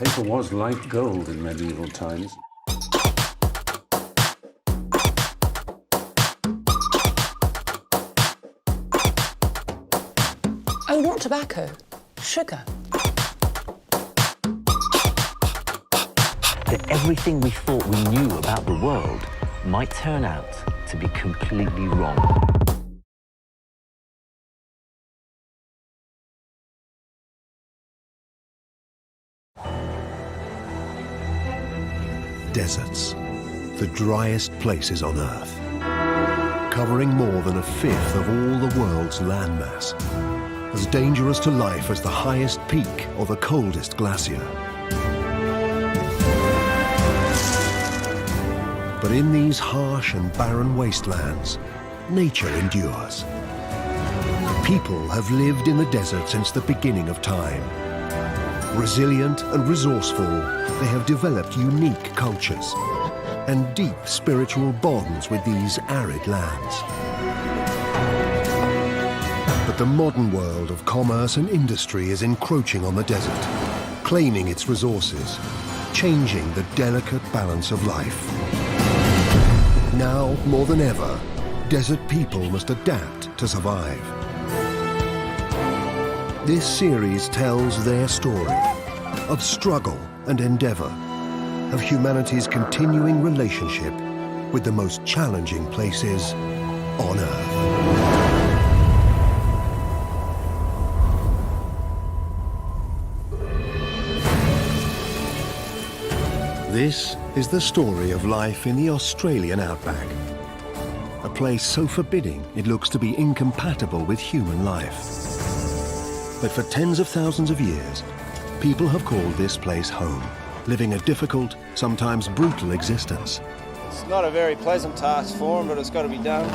Paper was like gold in medieval times. Oh, not tobacco, sugar. That everything we thought we knew about the world might turn out to be completely wrong. Deserts, the driest places on Earth, covering more than a fifth of all the world's landmass, as dangerous to life as the highest peak or the coldest glacier. But in these harsh and barren wastelands, nature endures. People have lived in the desert since the beginning of time. Resilient and resourceful, they have developed unique cultures and deep spiritual bonds with these arid lands. But the modern world of commerce and industry is encroaching on the desert, claiming its resources, changing the delicate balance of life. Now, more than ever, desert people must adapt to survive. This series tells their story of struggle and endeavor, of humanity's continuing relationship with the most challenging places on Earth. This is the story of life in the Australian outback. A place so forbidding it looks to be incompatible with human life. But for tens of thousands of years, people have called this place home, living a difficult, sometimes brutal existence. It's not a very pleasant task for them, but it's got to be done.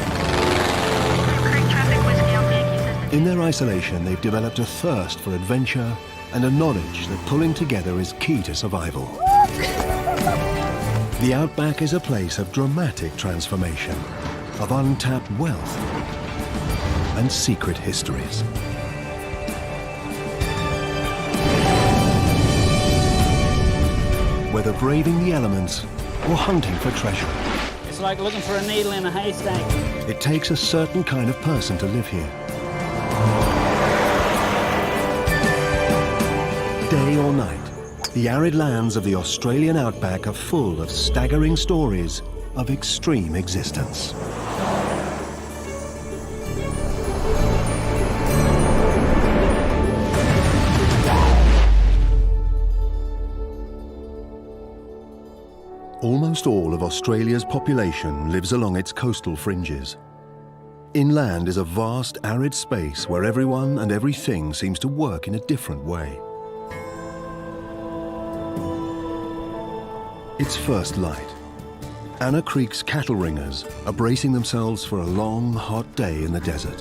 In their isolation, they've developed a thirst for adventure and a knowledge that pulling together is key to survival. The outback is a place of dramatic transformation, of untapped wealth and secret histories. Whether braving the elements or hunting for treasure, it's like looking for a needle in a haystack. It takes a certain kind of person to live here. Day or night, the arid lands of the Australian outback are full of staggering stories of extreme existence. Almost all of Australia's population lives along its coastal fringes. Inland is a vast, arid space where everyone and everything seems to work in a different way. It's first light. Anna Creek's cattle ringers are bracing themselves for a long, hot day in the desert.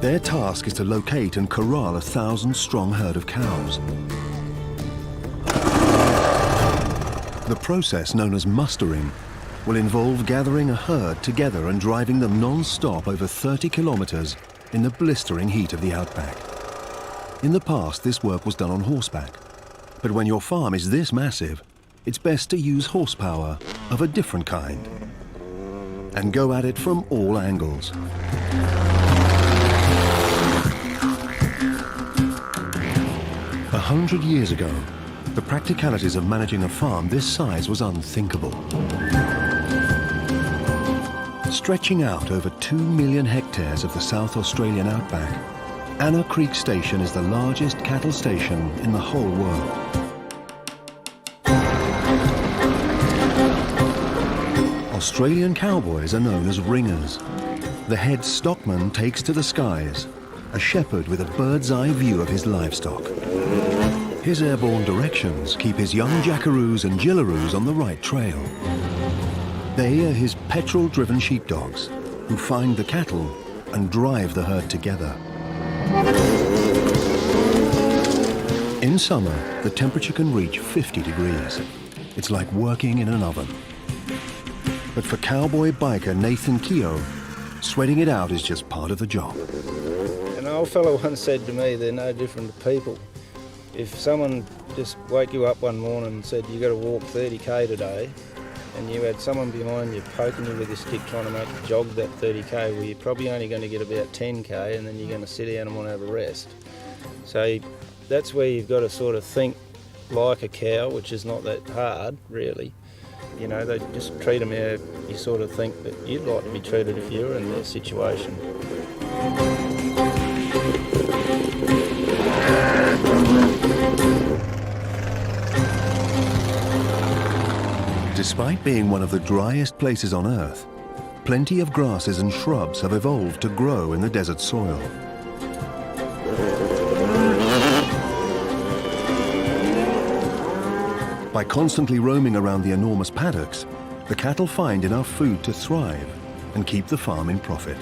Their task is to locate and corral a 1,000-strong herd of cows. The process, known as mustering, will involve gathering a herd together and driving them non-stop over 30 kilometers in the blistering heat of the outback. In the past, this work was done on horseback. But when your farm is this massive, it's best to use horsepower of a different kind and go at it from all angles. A 100 years ago, the practicalities of managing a farm this size was unthinkable. Stretching out over 2 million hectares of the South Australian outback, Anna Creek Station is the largest cattle station in the whole world. Australian cowboys are known as ringers. The head stockman takes to the skies, a shepherd with a bird's-eye view of his livestock. His airborne directions keep his young jackaroos and jillaroos on the right trail. They are his petrol-driven sheepdogs, who find the cattle and drive the herd together. In summer, the temperature can reach 50 degrees. It's like working in an oven. But for cowboy biker Nathan Keogh, sweating it out is just part of the job. An old fellow once said to me, they're no different to people. If someone just woke you up one morning and said you got to walk 30k today, and you had someone behind you poking you with a stick trying to make you jog that 30k, well, you're probably only going to get about 10k, and then you're going to sit down and want to have a rest. So that's where you've got to sort of think like a cow, which is not that hard, really. You know, they just treat them how you sort of think that you'd like to be treated if you were in their situation. Despite being one of the driest places on Earth, plenty of grasses and shrubs have evolved to grow in the desert soil. By constantly roaming around the enormous paddocks, the cattle find enough food to thrive and keep the farm in profit.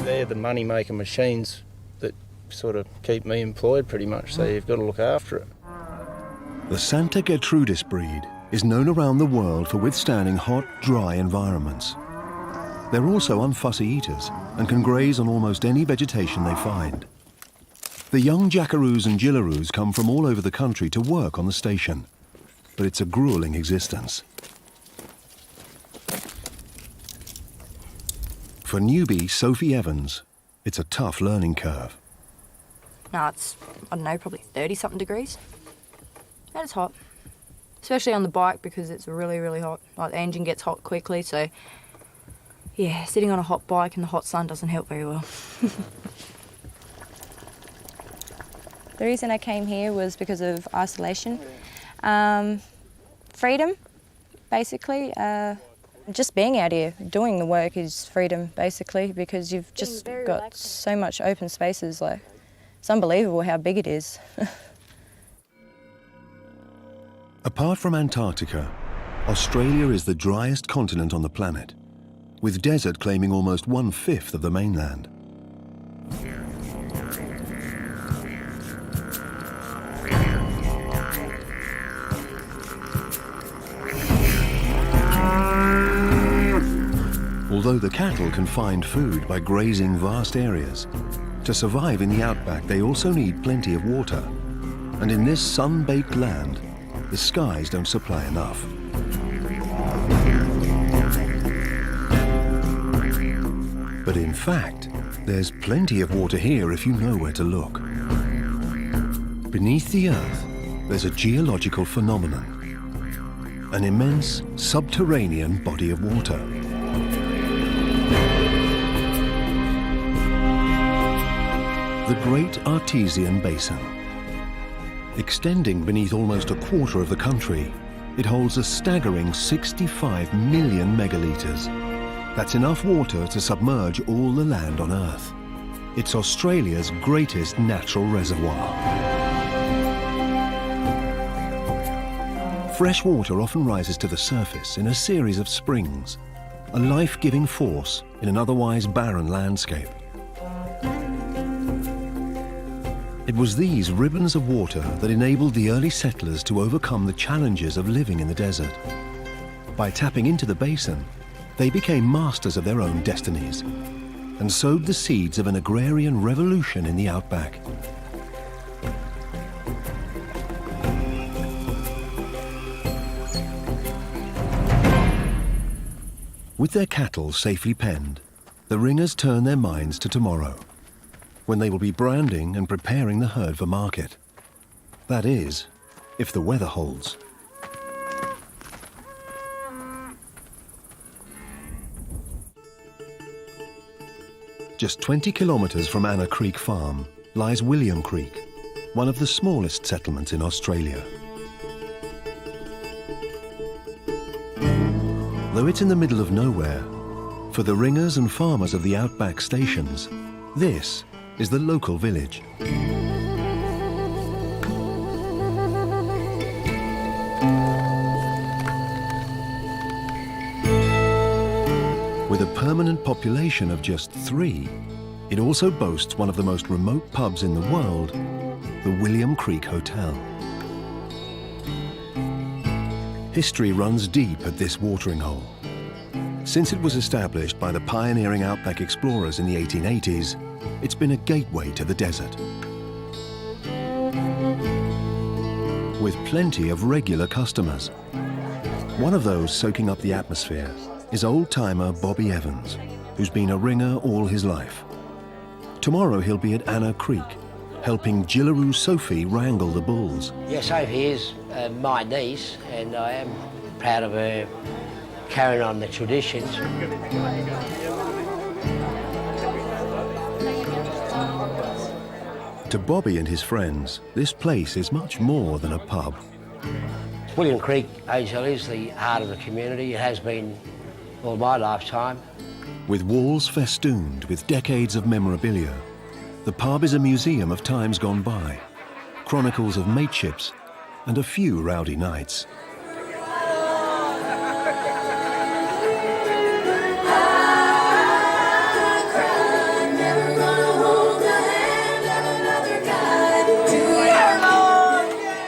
They're the money-making machines that sort of keep me employed pretty much, so you've got to look after it. The Santa Gertrudis breed is known around the world for withstanding hot, dry environments. They're also unfussy eaters and can graze on almost any vegetation they find. The young jackaroos and jillaroos come from all over the country to work on the station, but it's a grueling existence. For newbie Sophie Evans, it's a tough learning curve. No, it's, I don't know, probably 30-something degrees. And it's hot. Especially on the bike because it's really, really hot. Like, the engine gets hot quickly, so yeah, sitting on a hot bike in the hot sun doesn't help very well. The reason I came here was because of isolation. Freedom, basically. Just being out here, doing the work is freedom, basically, because you've just got so much open spaces. Like, it's unbelievable how big it is. Apart from Antarctica, Australia is the driest continent on the planet, with desert claiming almost 1/5 of the mainland. Although the cattle can find food by grazing vast areas, to survive in the outback they also need plenty of water. And in this sun-baked land, the skies don't supply enough. But in fact, there's plenty of water here if you know where to look. Beneath the Earth, there's a geological phenomenon, an immense subterranean body of water. The Great Artesian Basin. Extending beneath almost a quarter of the country, it holds a staggering 65 million megalitres. That's enough water to submerge all the land on Earth. It's Australia's greatest natural reservoir. Fresh water often rises to the surface in a series of springs, a life-giving force in an otherwise barren landscape. It was these ribbons of water that enabled the early settlers to overcome the challenges of living in the desert. By tapping into the basin, they became masters of their own destinies and sowed the seeds of an agrarian revolution in the outback. With their cattle safely penned, the ringers turn their minds to tomorrow, when they will be branding and preparing the herd for market. That is, if the weather holds. Just 20 kilometres from Anna Creek Farm lies William Creek, one of the smallest settlements in Australia. Though it's in the middle of nowhere, for the ringers and farmers of the outback stations, this is the local village. With a permanent population of just 3, it also boasts one of the most remote pubs in the world, the William Creek Hotel. History runs deep at this watering hole. Since it was established by the pioneering outback explorers in the 1880s, it's been a gateway to the desert. with plenty of regular customers. One of those soaking up the atmosphere is old-timer Bobby Evans, who's been a ringer all his life. Tomorrow he'll be at Anna Creek, helping Jillaroo Sophie wrangle the bulls. Yeah, Sophie is my niece, and I am proud of her carrying on the traditions. To Bobby and his friends, this place is much more than a pub. William Creek Hotel is the heart of the community. It has been all my lifetime. With walls festooned with decades of memorabilia, the pub is a museum of times gone by, chronicles of mateships and a few rowdy nights.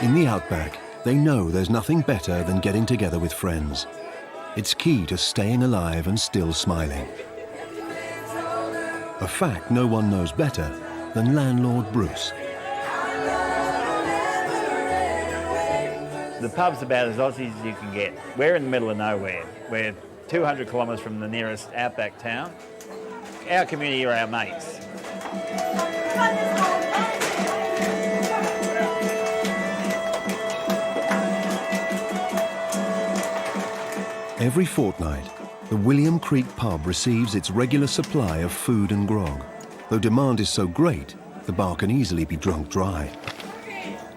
In the outback, they know there's nothing better than getting together with friends. It's key to staying alive and still smiling. A fact no one knows better than landlord Bruce. The pub's about as Aussie as you can get. We're in the middle of nowhere. We're 200 kilometres from the nearest outback town. Our community are our mates. Every fortnight, the William Creek pub receives its regular supply of food and grog. Though demand is so great, the bar can easily be drunk dry.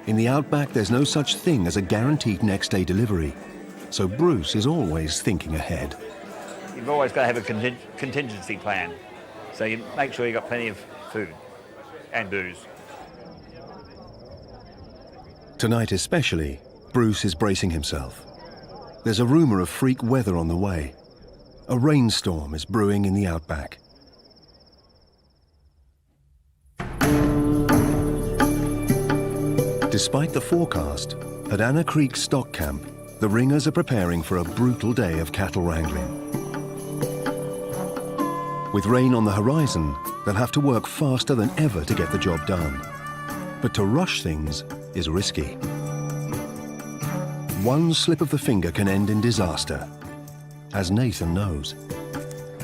In the outback, there's no such thing as a guaranteed next-day delivery, so Bruce is always thinking ahead. You've always got to have a contingency plan, so you make sure you've got plenty of food and booze. Tonight especially, Bruce is bracing himself. There's a rumour of freak weather on the way. A rainstorm is brewing in the outback. Despite the forecast, at Anna Creek Stock Camp, the ringers are preparing for a brutal day of cattle wrangling. With rain on the horizon, they'll have to work faster than ever to get the job done. But to rush things is risky. One slip of the finger can end in disaster, as Nathan knows.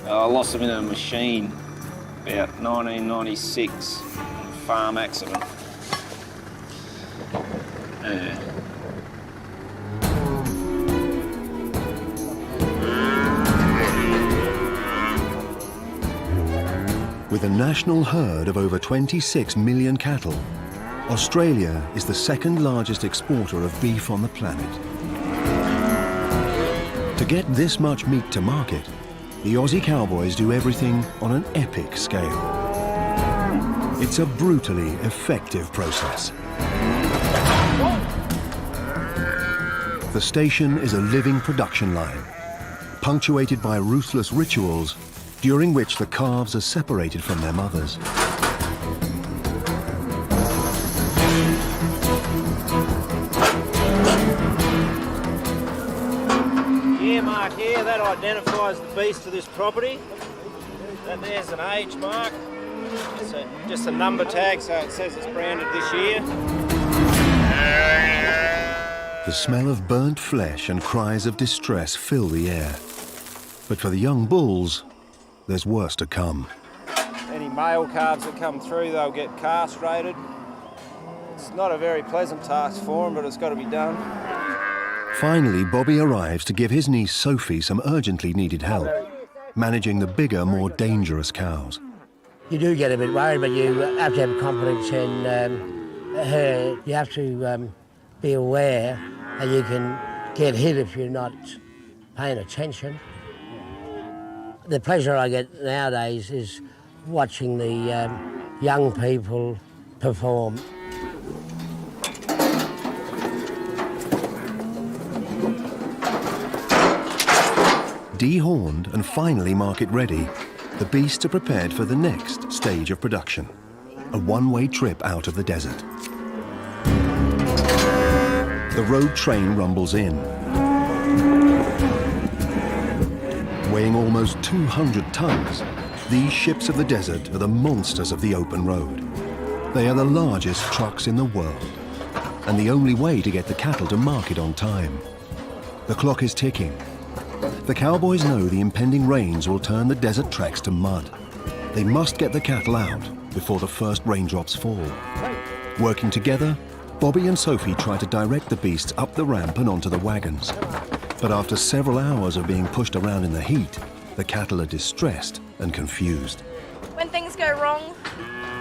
I lost him in a machine about 1996, farm accident. With a national herd of over 26 million cattle, Australia is the second largest exporter of beef on the planet. To get this much meat to market, the Aussie cowboys do everything on an epic scale. It's a brutally effective process. The station is a living production line, punctuated by ruthless rituals during which the calves are separated from their mothers. Yeah, mark here, that identifies the beast of this property. That there's an age mark. It's just a number tag, so it says it's branded this year. The smell of burnt flesh and cries of distress fill the air. But for the young bulls, there's worse to come. Any male calves that come through, they'll get castrated. It's not a very pleasant task for them, but it's got to be done. Finally, Bobby arrives to give his niece Sophie some urgently needed help, managing the bigger, more dangerous cows. You do get a bit worried, but you have to have confidence in her. You have to be aware that you can get hit if you're not paying attention. The pleasure I get nowadays is watching the young people perform. Dehorned and finally market ready, the beasts are prepared for the next stage of production, a one-way trip out of the desert. The road train rumbles in. Weighing almost 200 tons, these ships of the desert are the monsters of the open road. They are the largest trucks in the world. and the only way to get the cattle to market on time. The clock is ticking. The cowboys know the impending rains will turn the desert tracks to mud. They must get the cattle out before the first raindrops fall. Working together, Bobby and Sophie try to direct the beasts up the ramp and onto the wagons. But after several hours of being pushed around in the heat, the cattle are distressed and confused. When things go wrong,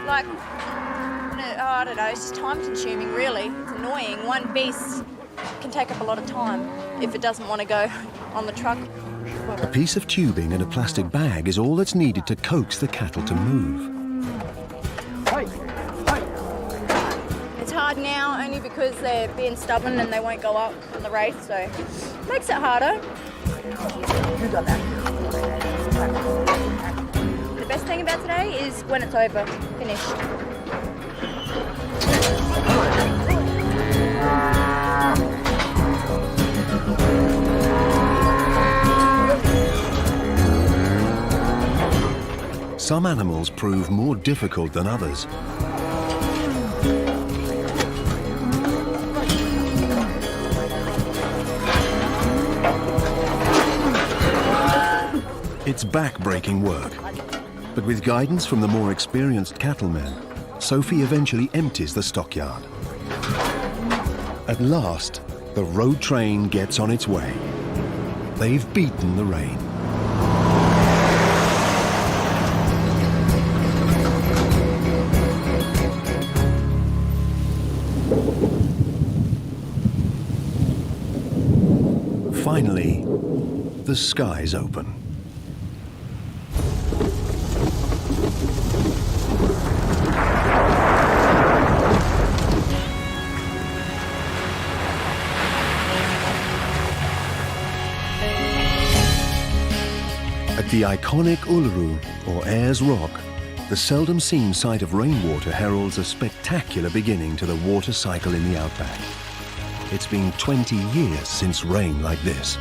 like, I don't know, it's just time consuming really. It's annoying. One beast can take up a lot of time if it doesn't want to go on the truck. A piece of tubing and a plastic bag is all that's needed to coax the cattle to move. It's hard now only because they're being stubborn and they won't go up on the race, so it makes it harder. The best thing about today is when it's over, finished. Some animals prove more difficult than others. It's back-breaking work, but with guidance from the more experienced cattlemen, Sophie eventually empties the stockyard. At last, the road train gets on its way. They've beaten the rain. Finally, the skies open. At the iconic Uluru, or Ayers Rock, the seldom seen sight of rainwater heralds a spectacular beginning to the water cycle in the outback. It's been 20 years since rain like this.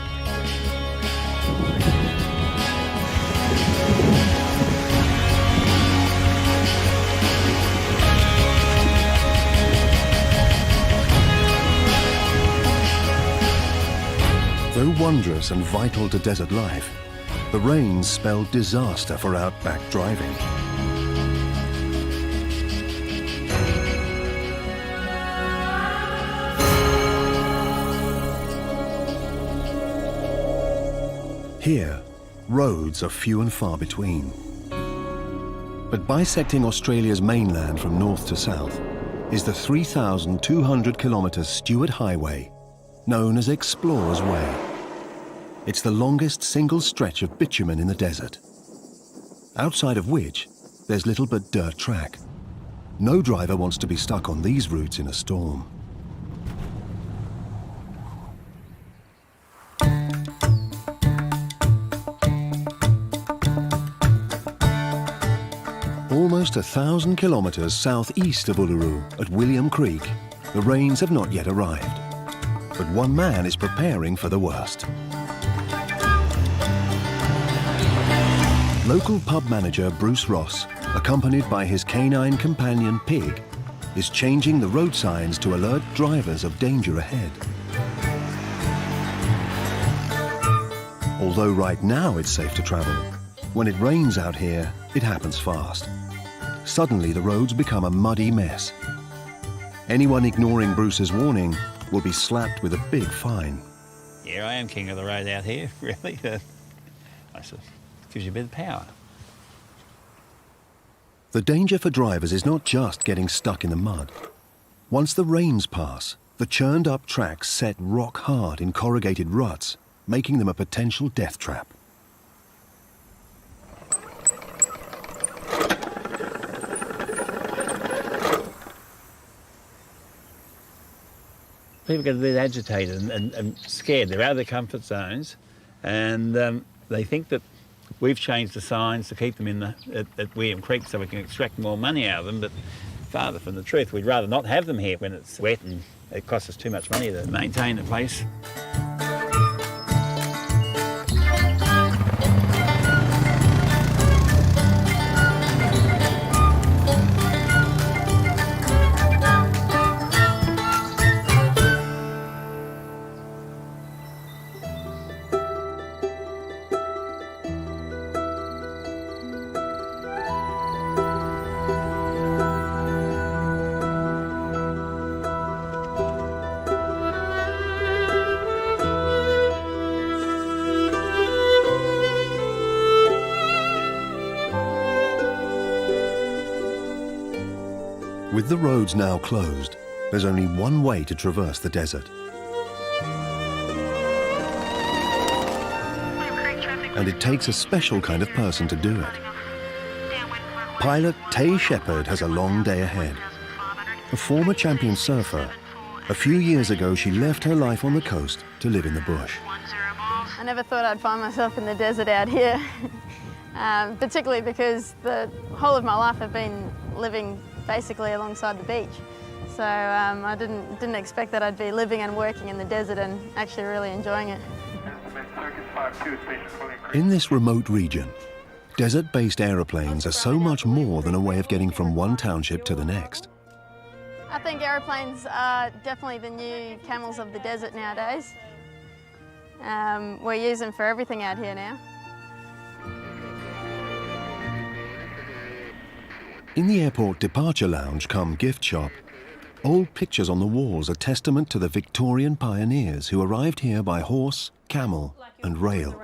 Though wondrous and vital to desert life, the rains spelled disaster for outback driving. Here, roads are few and far between. But bisecting Australia's mainland from north to south is the 3,200 kilometre Stuart Highway, known as Explorer's Way. It's the longest single stretch of bitumen in the desert, outside of which there's little but dirt track. No driver wants to be stuck on these routes in a storm. Almost 1,000 kilometres southeast of Uluru, at William Creek, the rains have not yet arrived. But one man is preparing for the worst. Local pub manager Bruce Ross, accompanied by his canine companion Pig, is changing the road signs to alert drivers of danger ahead. Although right now it's safe to travel, when it rains out here, it happens fast. Suddenly the roads become a muddy mess. Anyone ignoring Bruce's warning will be slapped with a big fine. Yeah, I am king of the road out here, really. I suppose gives you a bit of power. The danger for drivers is not just getting stuck in the mud. Once the rains pass, the churned up tracks set rock hard in corrugated ruts, making them a potential death trap. People get a bit agitated and scared. They're out of their comfort zones, and they think that we've changed the signs to keep them at William Creek so we can extract more money out of them, but farther from the truth. We'd rather not have them here when it's wet and it costs us too much money to maintain the place. With the roads now closed, there's only one way to traverse the desert. And it takes a special kind of person to do it. Pilot Tay Shepherd has a long day ahead. A former champion surfer, a few years ago she left her life on the coast to live in the bush. I never thought I'd find myself in the desert out here, particularly because the whole of my life I've been living basically alongside the beach. So I didn't expect that I'd be living and working in the desert and actually really enjoying it. In this remote region, desert-based aeroplanes are so much more than a way of getting from one township to the next. I think aeroplanes are definitely the new camels of the desert nowadays. We use them for everything out here now. In the airport departure lounge come gift shop, old pictures on the walls are testament to the Victorian pioneers who arrived here by horse, camel and rail.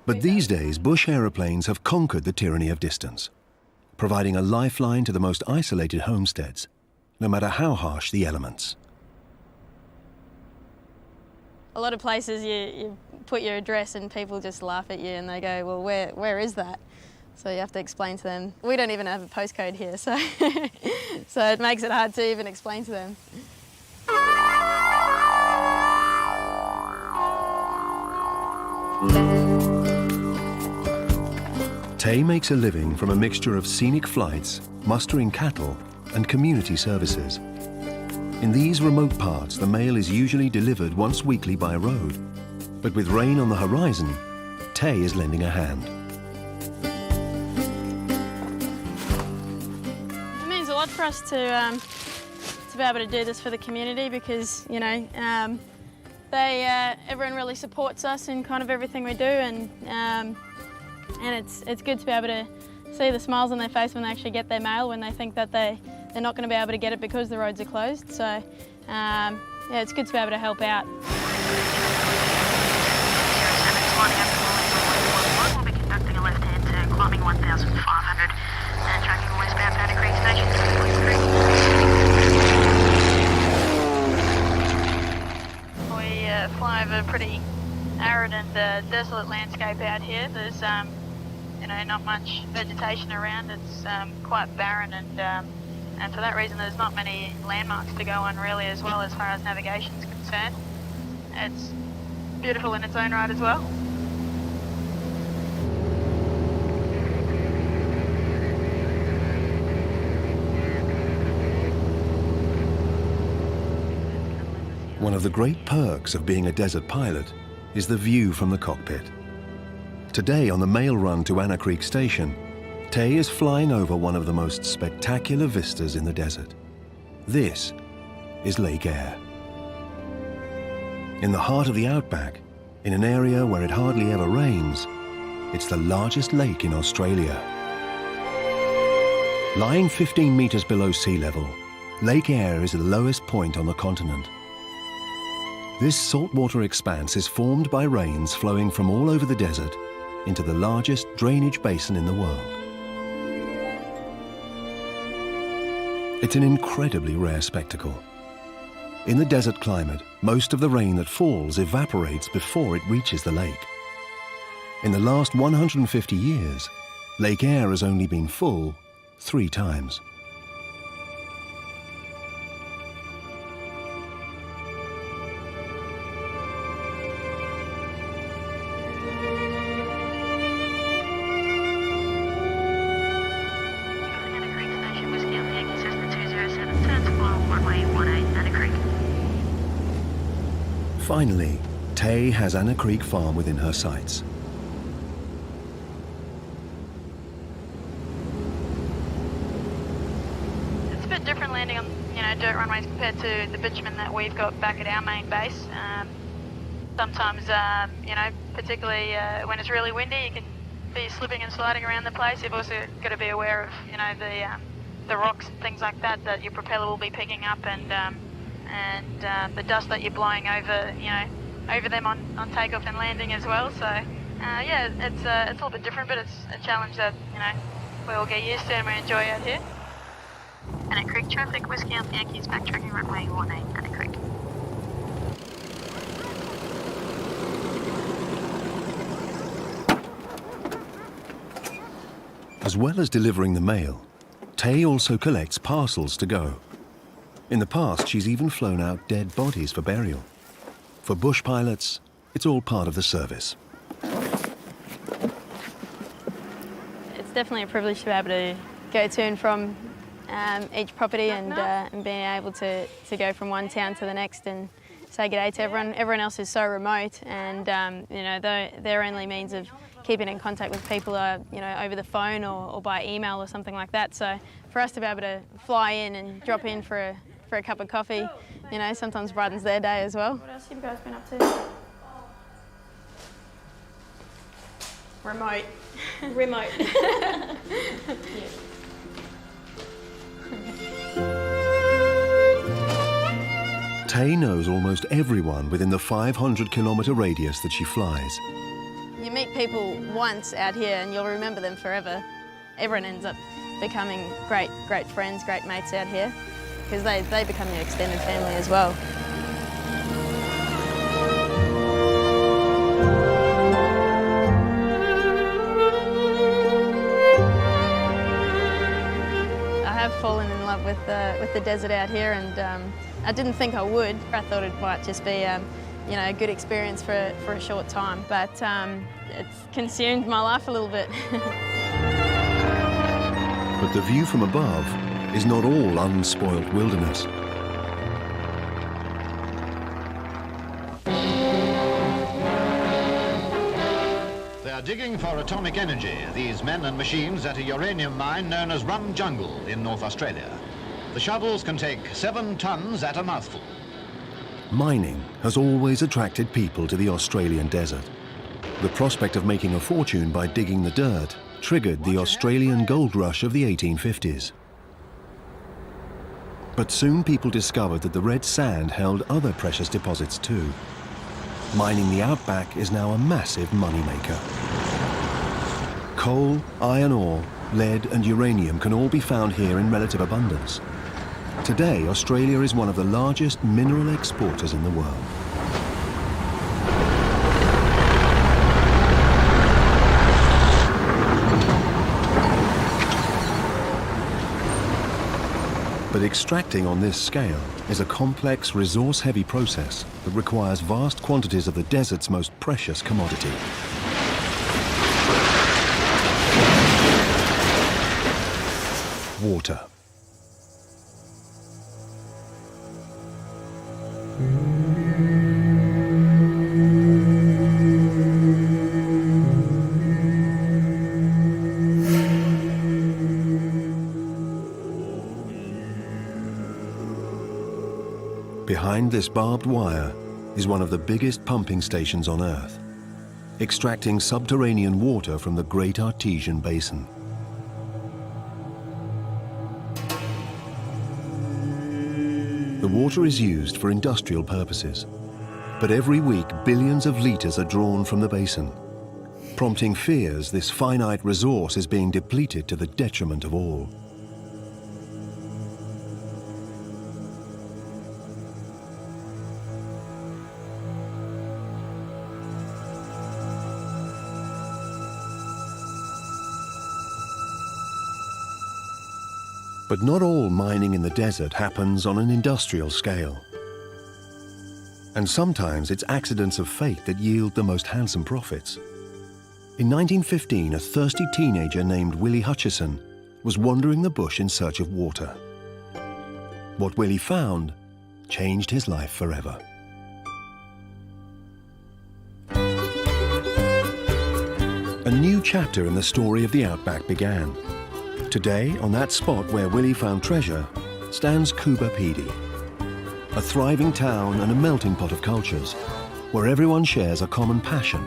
But these days, bush aeroplanes have conquered the tyranny of distance, providing a lifeline to the most isolated homesteads, no matter how harsh the elements. A lot of places you put your address and people just laugh at you and they go, well, where is that? So you have to explain to them. We don't even have a postcode here, so, so it makes it hard to even explain to them. Tay makes a living from a mixture of scenic flights, mustering cattle, and community services. In these remote parts, the mail is usually delivered once weekly by road. But with rain on the horizon, Tay is lending a hand. It means a lot for us to be able to do this for the community because, you know, everyone really supports us in kind of everything we do, and it's good to be able to see the smiles on their face when they actually get their mail, when they think that they're not going to be able to get it because the roads are closed. So, yeah, it's good to be able to help out. We'll be conducting a left-hand turn, climbing 1,500 and tracking westbound Banner Creek Station. We fly over a pretty arid and desolate landscape out here. There's, you know, not much vegetation around. It's quite barren, and for that reason there's not many landmarks to go on really, as well as far as navigation is concerned. It's beautiful in its own right as well. One of the great perks of being a desert pilot is the view from the cockpit. Today on the mail run to Anna Creek Station, Tay is flying over one of the most spectacular vistas in the desert. This is Lake Eyre. In the heart of the outback, in an area where it hardly ever rains, it's the largest lake in Australia. Lying 15 meters below sea level, Lake Eyre is the lowest point on the continent. This saltwater expanse is formed by rains flowing from all over the desert into the largest drainage basin in the world. It's an incredibly rare spectacle. In the desert climate, most of the rain that falls evaporates before it reaches the lake. In the last 150 years, Lake Eyre has only been full 3 times. Finally, Tay has Anna Creek Farm within her sights. It's a bit different landing on, you know, dirt runways compared to the bitumen that we've got back at our main base. Sometimes, you know, particularly when it's really windy, you can be slipping and sliding around the place. You've also got to be aware of, you know, the rocks and things like that that your propeller will be picking up, and the dust that you're blowing over, you know, over them on takeoff and landing as well. So, yeah, it's a little bit different, but it's a challenge that, you know, we all get used to and we enjoy out here. And a creek traffic, Whiskey Alpha Yankees backtracking runway 18 and a creek. As well as delivering the mail, Tay also collects parcels to go. In the past, she's even flown out dead bodies for burial. For bush pilots, it's all part of the service. It's definitely a privilege to be able to go to and from each property and being able to go from one town to the next and say good day to everyone. Everyone else is so remote, and you know, their only means of keeping in contact with people are, you know, over the phone or by email or something like that. So for us to be able to fly in and drop in for a cup of coffee, you know, sometimes brightens their day as well. What else have you guys been up to? Remote. Remote. Tay knows almost everyone within the 500-kilometre radius that she flies. You meet people once out here and you'll remember them forever. Everyone ends up becoming great friends, great mates out here, because they become your extended family as well. I have fallen in love with the desert out here, and I didn't think I would. I thought it might just be you know, a good experience for a short time, but it's consumed my life a little bit. But the view from above is not all unspoilt wilderness. They are digging for atomic energy, these men and machines, at a uranium mine known as Rum Jungle in North Australia. The shovels can take 7 tons at a mouthful. Mining has always attracted people to the Australian desert. The prospect of making a fortune by digging the dirt triggered the Australian gold rush of the 1850s. But soon people discovered that the red sand held other precious deposits too. Mining the outback is now a massive moneymaker. Coal, iron ore, lead and uranium can all be found here in relative abundance. Today, Australia is one of the largest mineral exporters in the world. But extracting on this scale is a complex, resource-heavy process that requires vast quantities of the desert's most precious commodity. Water. Behind this barbed wire is one of the biggest pumping stations on Earth, extracting subterranean water from the Great Artesian Basin. The water is used for industrial purposes, but every week billions of litres are drawn from the basin, prompting fears this finite resource is being depleted to the detriment of all. But not all mining in the desert happens on an industrial scale. And sometimes it's accidents of fate that yield the most handsome profits. In 1915, a thirsty teenager named Willie Hutchison was wandering the bush in search of water. What Willie found changed his life forever. A new chapter in the story of the outback began. Today, on that spot where Willie found treasure, stands Coober Pedy, a thriving town and a melting pot of cultures, where everyone shares a common passion,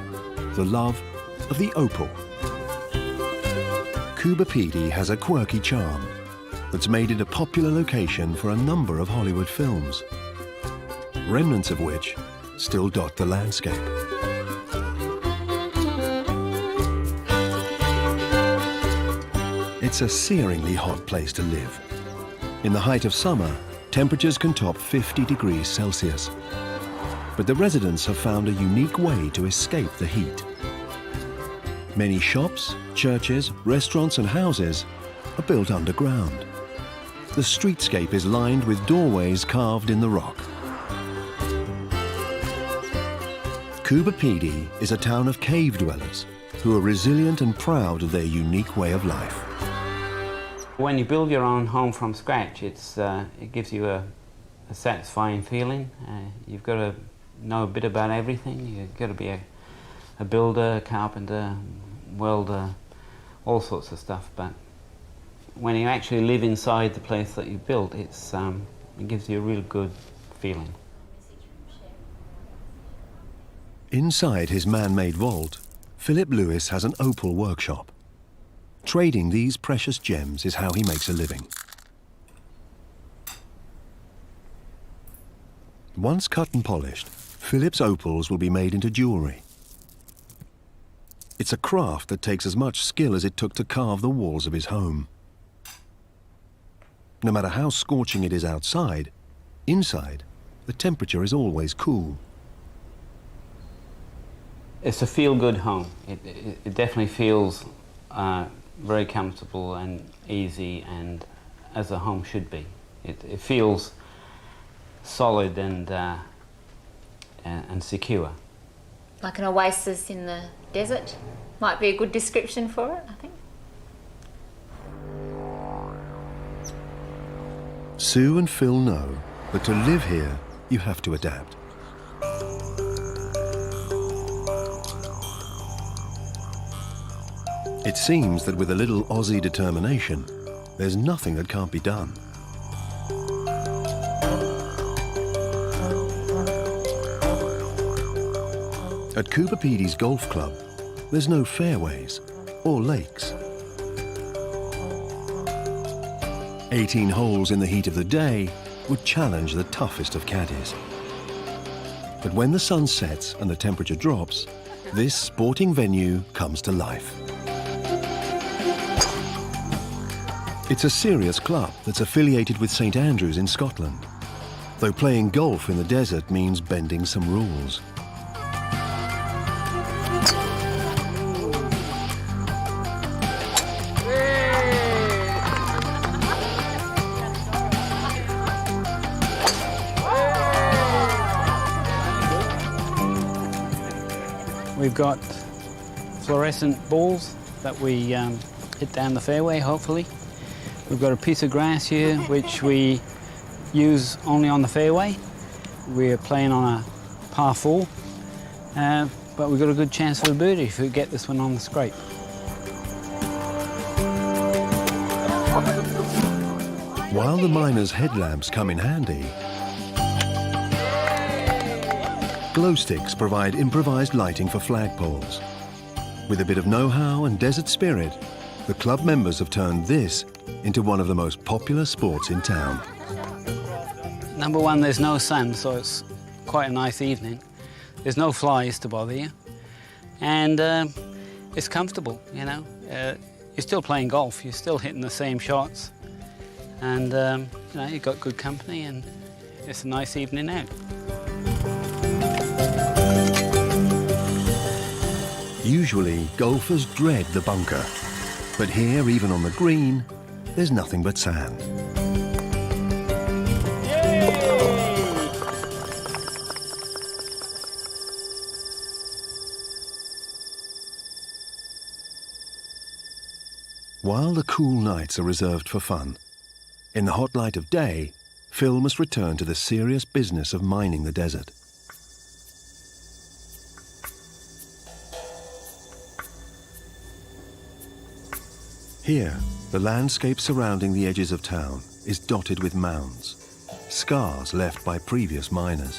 the love of the opal. Coober Pedy has a quirky charm that's made it a popular location for a number of Hollywood films, remnants of which still dot the landscape. It's a searingly hot place to live. In the height of summer, temperatures can top 50 degrees Celsius. But the residents have found a unique way to escape the heat. Many shops, churches, restaurants and houses are built underground. The streetscape is lined with doorways carved in the rock. Coober Pedy is a town of cave dwellers who are resilient and proud of their unique way of life. When you build your own home from scratch, it gives you a satisfying feeling. You've got to know a bit about everything. You've got to be a builder, a carpenter, welder, all sorts of stuff. But when you actually live inside the place that you built, it gives you a real good feeling. Inside his man-made vault, Philip Lewis has an opal workshop. Trading these precious gems is how he makes a living. Once cut and polished, Philip's opals will be made into jewellery. It's a craft that takes as much skill as it took to carve the walls of his home. No matter how scorching it is outside, inside, the temperature is always cool. It's a feel-good home. It definitely feels very comfortable and easy, and as a home should be. It feels solid and secure. Like an oasis in the desert might be a good description for it, I think. Sue and Phil know that to live here, you have to adapt. It seems that with a little Aussie determination, there's nothing that can't be done. At Coober Pedy's golf club, there's no fairways or lakes. 18 holes in the heat of the day would challenge the toughest of caddies. But when the sun sets and the temperature drops, this sporting venue comes to life. It's a serious club that's affiliated with St Andrews in Scotland, though playing golf in the desert means bending some rules. We've got fluorescent balls that we hit down the fairway, hopefully. We've got a piece of grass here which we use only on the fairway. We're playing on a par 4, but we've got a good chance for a birdie if we get this one on the scrape. While the miners' headlamps come in handy, glow sticks provide improvised lighting for flagpoles. With a bit of know-how and desert spirit, the club members have turned this into one of the most popular sports in town. Number one, there's no sun, so it's quite a nice evening. There's no flies to bother you. And it's comfortable, you know. You're still playing golf, you're still hitting the same shots. And, you know, you've got good company and it's a nice evening out. Usually, golfers dread the bunker. But here, even on the green, there's nothing but sand. While the cool nights are reserved for fun, in the hot light of day, Phil must return to the serious business of mining the desert. Here, the landscape surrounding the edges of town is dotted with mounds, scars left by previous miners.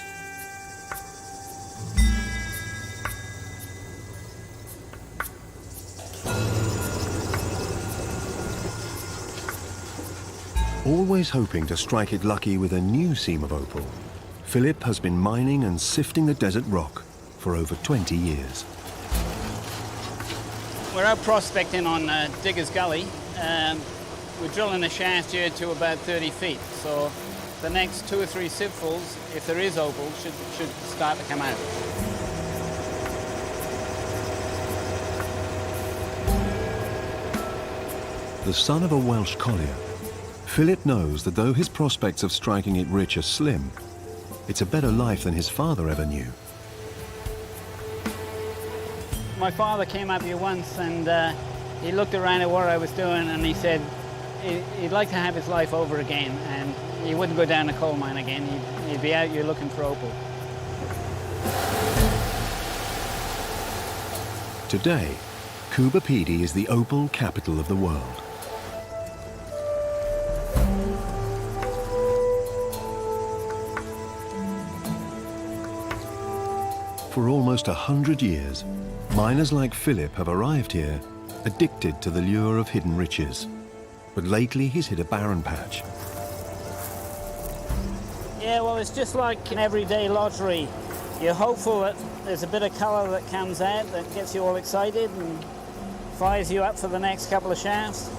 Always hoping to strike it lucky with a new seam of opal, Philip has been mining and sifting the desert rock for over 20 years. We're out prospecting on Digger's Gully. we're drilling a shaft here to about 30 feet. So the next 2 or 3 sievfuls, if there is opal, should start to come out. The son of a Welsh collier, Philip knows that though his prospects of striking it rich are slim, it's a better life than his father ever knew. My father came up here once and he looked around at what I was doing and he said he'd like to have his life over again and he wouldn't go down a coal mine again. He'd be out here looking for opal. Today, Coober Pedy is the opal capital of the world. For almost 100 years, miners like Philip have arrived here, addicted to the lure of hidden riches. But lately he's hit a barren patch. Yeah, well, it's just like an everyday lottery. You're hopeful that there's a bit of colour that comes out that gets you all excited and fires you up for the next couple of shafts.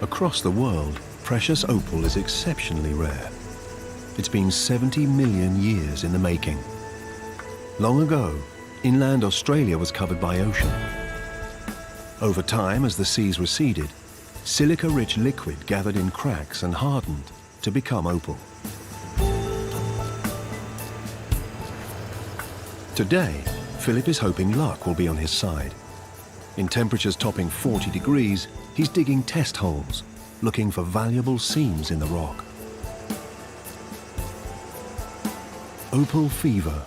Across the world, precious opal is exceptionally rare. It's been 70 million years in the making. Long ago, inland Australia was covered by ocean. Over time, as the seas receded, silica-rich liquid gathered in cracks and hardened to become opal. Today, Philip is hoping luck will be on his side. In temperatures topping 40 degrees, he's digging test holes, looking for valuable seams in the rock. Opal fever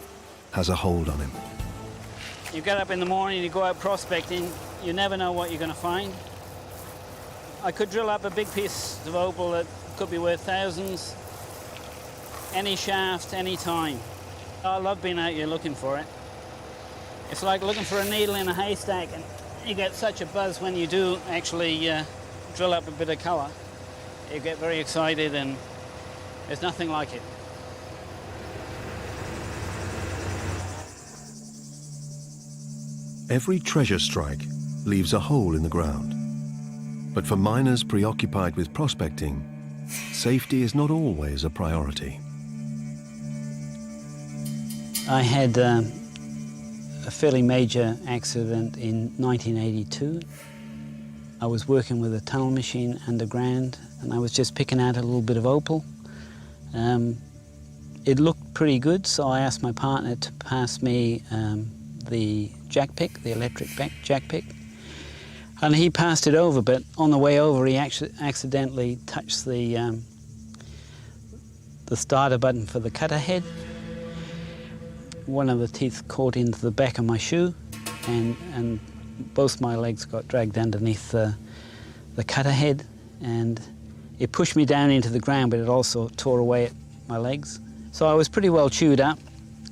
has a hold on him. You get up in the morning, you go out prospecting, you never know what you're going to find. I could drill up a big piece of opal that could be worth thousands, any shaft, any time. I love being out here looking for it. It's like looking for a needle in a haystack, and you get such a buzz when you do actually drill up a bit of colour. You get very excited, and there's nothing like it. Every treasure strike leaves a hole in the ground. But for miners preoccupied with prospecting, safety is not always a priority. I had a fairly major accident in 1982. I was working with a tunnel machine underground and I was just picking out a little bit of opal. It looked pretty good, so I asked my partner to pass me the jack pick, the electric jack pick. And he passed it over, but on the way over he actually accidentally touched the starter button for the cutter head. One of the teeth caught into the back of my shoe, and both my legs got dragged underneath the cutter head, and it pushed me down into the ground, but it also tore away at my legs. So I was pretty well chewed up.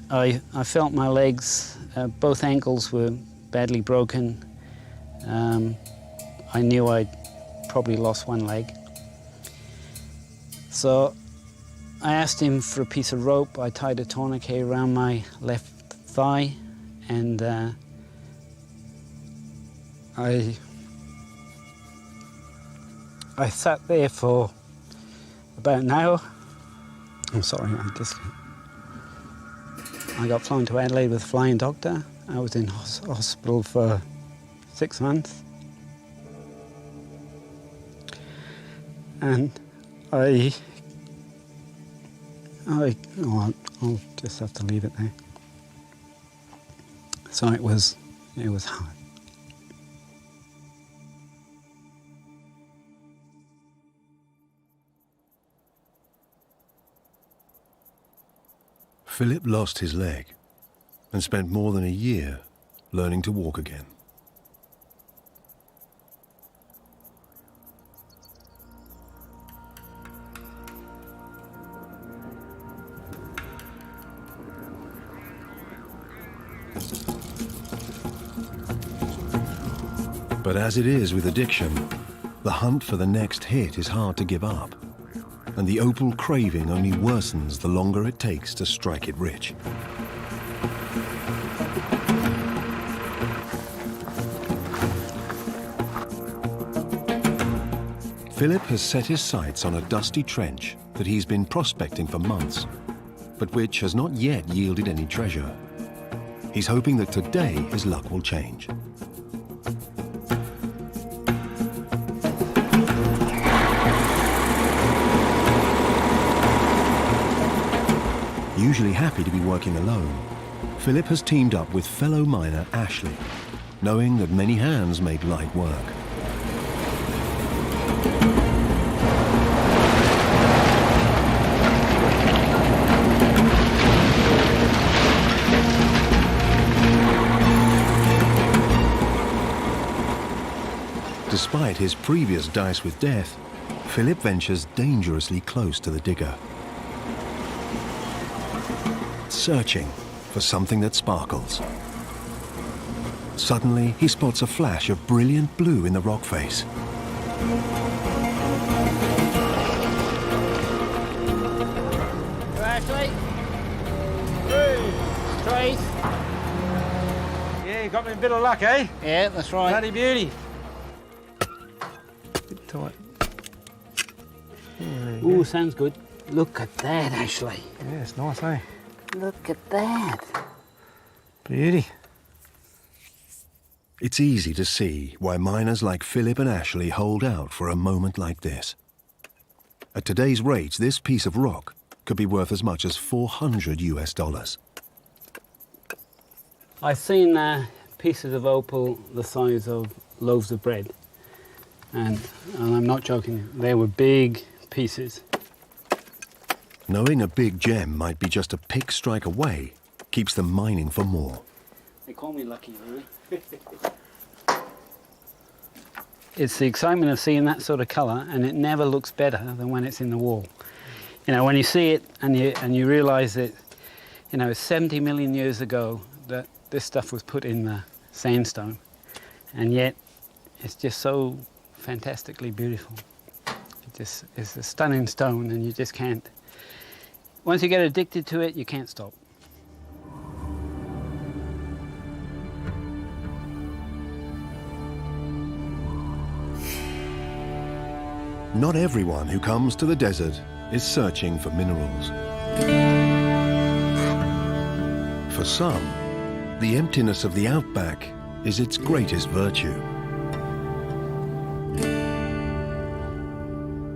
I felt my legs, both ankles were badly broken. I knew I'd probably lost one leg. So I asked him for a piece of rope. I tied a tourniquet around my left thigh, and I sat there for about an hour. I'm sorry, I got flown to Adelaide with a flying doctor. I was in hospital for 6 months. And I'll just have to leave it there. So it was hard. Philip lost his leg and spent more than a year learning to walk again. But as it is with addiction, the hunt for the next hit is hard to give up, and the opal craving only worsens the longer it takes to strike it rich. Philip has set his sights on a dusty trench that he's been prospecting for months, but which has not yet yielded any treasure. He's hoping that today his luck will change. Usually happy to be working alone, Philip has teamed up with fellow miner Ashley, knowing that many hands make light work. Despite his previous dice with death, Philip ventures dangerously close to the digger, searching for something that sparkles. Suddenly, he spots a flash of brilliant blue in the rock face. Ashley? Hey, Trace. Yeah, you got me a bit of luck, eh? Yeah, that's right. Bloody beauty. Bit tight. Ooh, sounds good. Look at that, Ashley. Yeah, it's nice, eh? Look at that. Beauty. It's easy to see why miners like Philip and Ashley hold out for a moment like this. At today's rates, this piece of rock could be worth as much as $400 US. I've seen pieces of opal the size of loaves of bread. And I'm not joking, they were big pieces. Knowing a big gem might be just a pick strike away keeps them mining for more. They call me lucky, really. It's the excitement of seeing that sort of colour, and it never looks better than when it's in the wall. You know, when you see it and you realise that, you know, 70 million years ago that this stuff was put in the sandstone, and yet it's just so fantastically beautiful. It's a stunning stone, and you just can't. Once you get addicted to it, you can't stop. Not everyone who comes to the desert is searching for minerals. For some, the emptiness of the outback is its greatest virtue.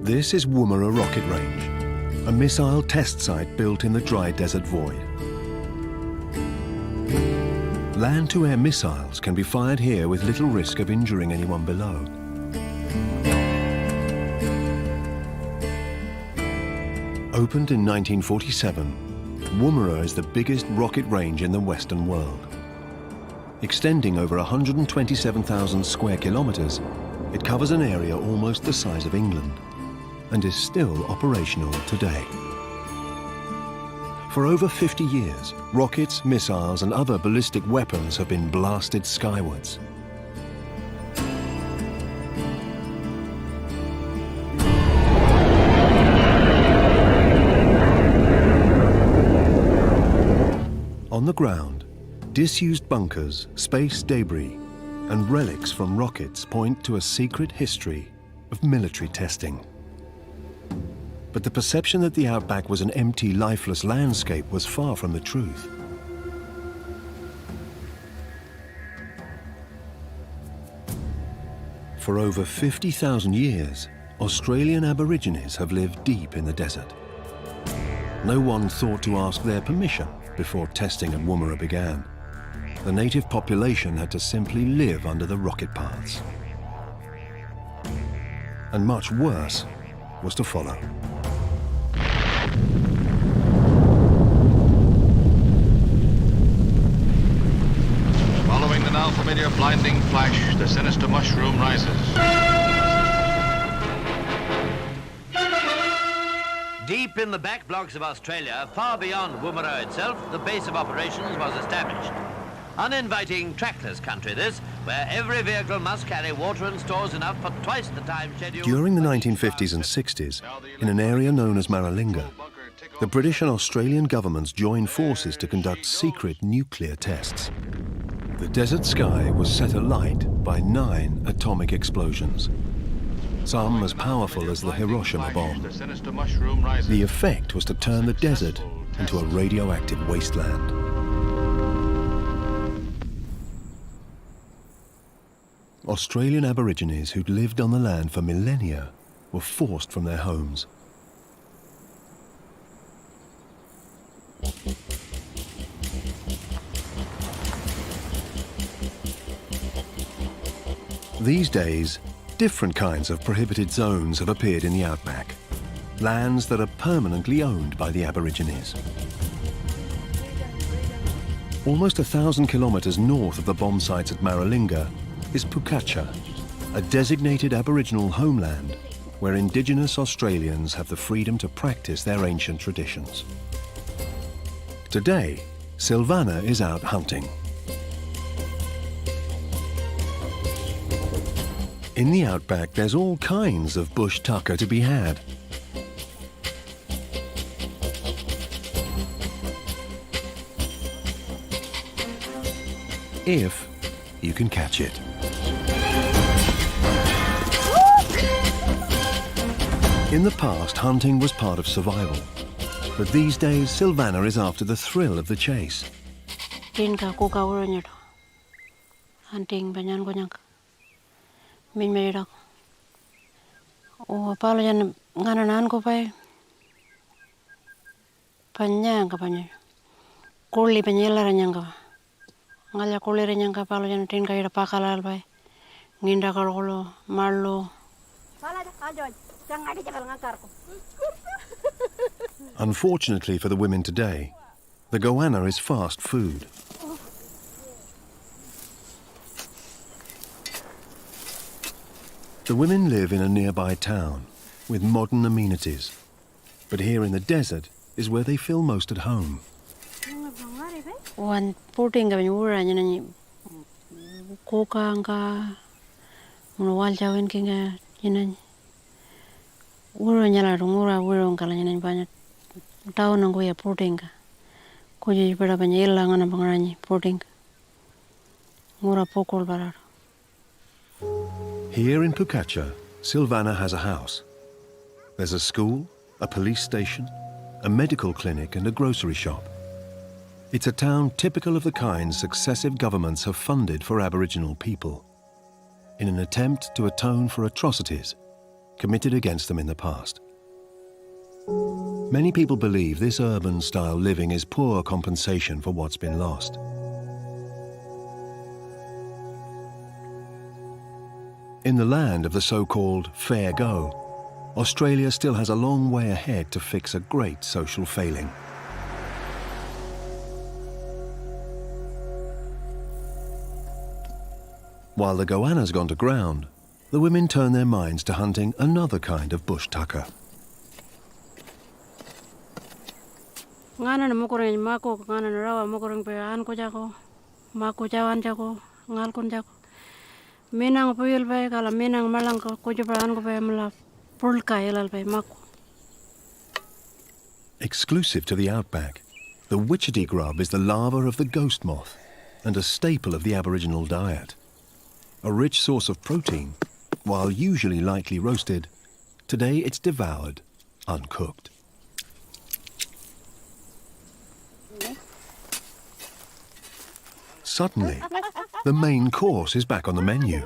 This is Woomera Rocket Range, a missile test site built in the dry desert void. Land-to-air missiles can be fired here with little risk of injuring anyone below. Opened in 1947, Woomera is the biggest rocket range in the Western world. Extending over 127,000 square kilometres, it covers an area almost the size of England and is still operational today. For over 50 years, rockets, missiles and other ballistic weapons have been blasted skywards. On the ground, disused bunkers, space debris, and relics from rockets point to a secret history of military testing. But the perception that the outback was an empty, lifeless landscape was far from the truth. For over 50,000 years, Australian Aborigines have lived deep in the desert. No one thought to ask their permission before testing at Woomera began. The native population had to simply live under the rocket paths. And much worse was to follow. Following the now familiar blinding flash, the sinister mushroom rises. Deep in the back blocks of Australia, far beyond Woomera itself, the base of operations was established. Uninviting, trackless country this, where every vehicle must carry water and stores enough for twice the time schedule. During the 1950s and 60s, in an area known as Maralinga, the British and Australian governments joined forces to conduct secret nuclear tests. The desert sky was set alight by 9 atomic explosions. some as powerful as the Hiroshima bomb. The effect was to turn the desert into a radioactive wasteland. Australian Aborigines who'd lived on the land for millennia were forced from their homes. These days, different kinds of prohibited zones have appeared in the outback, lands that are permanently owned by the Aborigines. Almost 1,000 kilometres north of the bomb sites at Maralinga is Pukacha, a designated Aboriginal homeland where Indigenous Australians have the freedom to practice their ancient traditions. Today, Silvana is out hunting. In the outback, there's all kinds of bush tucker to be had. If you can catch it. In the past, hunting was part of survival. But these days, Silvana is after the thrill of the chase. Hunting banyan ko nyak. Min merak. O palo jan ngananan ko pai. Panyang ka panya. Kuli panyela ranyanga. Ngala kuli ranyanga palo jan tin kai pakalal pai. Nginda kalolo marlo. Unfortunately for the women today, the goanna is fast food. The women live in a nearby town with modern amenities, but here in the desert is where they feel most at home. Wan puting ka banyura nyanyi koka nga munawal jawin kinga nyanyi uro nyala rungura uro ngala nyanyi banyak tahu nanggo ya puting ka kuji pada banyak ilang ana bangarani puting ngura pokol barar. Here in Pukacha, Silvana has a house. There's a school, a police station, a medical clinic and a grocery shop. It's a town typical of the kind successive governments have funded for Aboriginal people in an attempt to atone for atrocities committed against them in the past. Many people believe this urban-style living is poor compensation for what's been lost. In the land of the so-called fair go, Australia still has a long way ahead to fix a great social failing. While the goanna's gone to ground, the women turn their minds to hunting another kind of bush tucker. Ngana na mokoreng mako ngana na rawa mokoreng pe an ko jako mako jawan jako ngal kon jako menang puyul pe kala menang malang ko jupran ko pe mala pulka elal pe mako. Exclusive to the outback, the witchetty grub is the larva of the ghost moth and a staple of the Aboriginal diet. A rich source of protein, while usually lightly roasted, today it's devoured uncooked. Suddenly, the main course is back on the menu.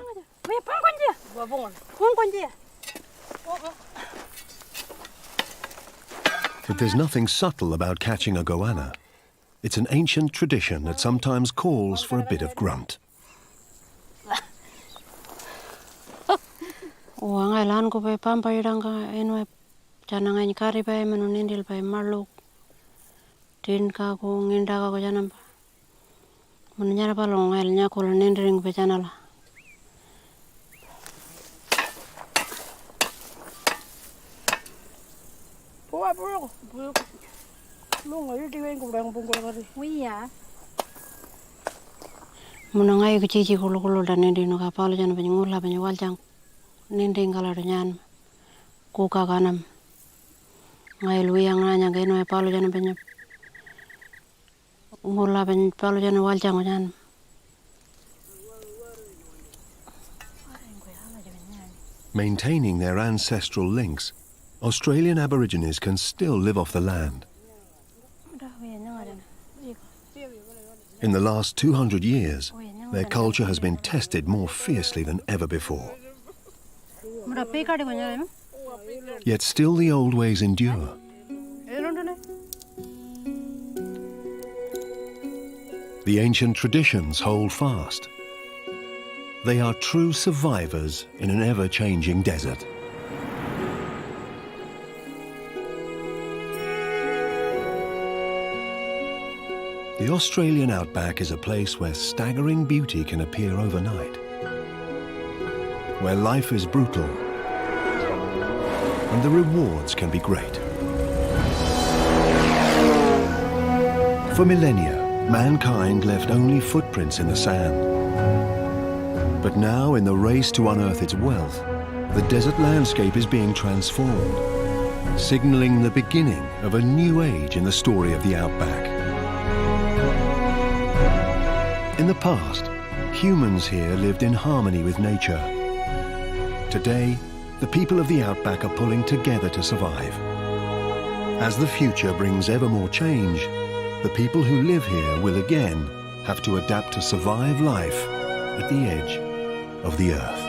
But there's nothing subtle about catching a goanna. It's an ancient tradition that sometimes calls for a bit of grunt. Wangai lan ko pe pampa yudanga enwe jananga ni kari pe menunindil pe marluk tin ka ko nginda ka ko janam menunyara pa longai nya ko nendring pe janala. Menangai kecil kulo dan nending ka palo janam pe ngula pe waljang. Ninding kala nyan kuka kanam ngai luyang nanya geno e palo jana penyap ngula pen palo jana waljang nyan Maintaining their ancestral links, Australian Aborigines can still live off the land. In the last 200 years, their culture has been tested more fiercely than ever before. Yet still the old ways endure. The ancient traditions hold fast. They are true survivors in an ever-changing desert. The Australian outback is a place where staggering beauty can appear overnight, where life is brutal and the rewards can be great. For millennia, mankind left only footprints in the sand. But now, in the race to unearth its wealth, the desert landscape is being transformed, signaling the beginning of a new age in the story of the outback. In the past, humans here lived in harmony with nature. Today, the people of the outback are pulling together to survive. As the future brings ever more change, the people who live here will again have to adapt to survive life at the edge of the earth.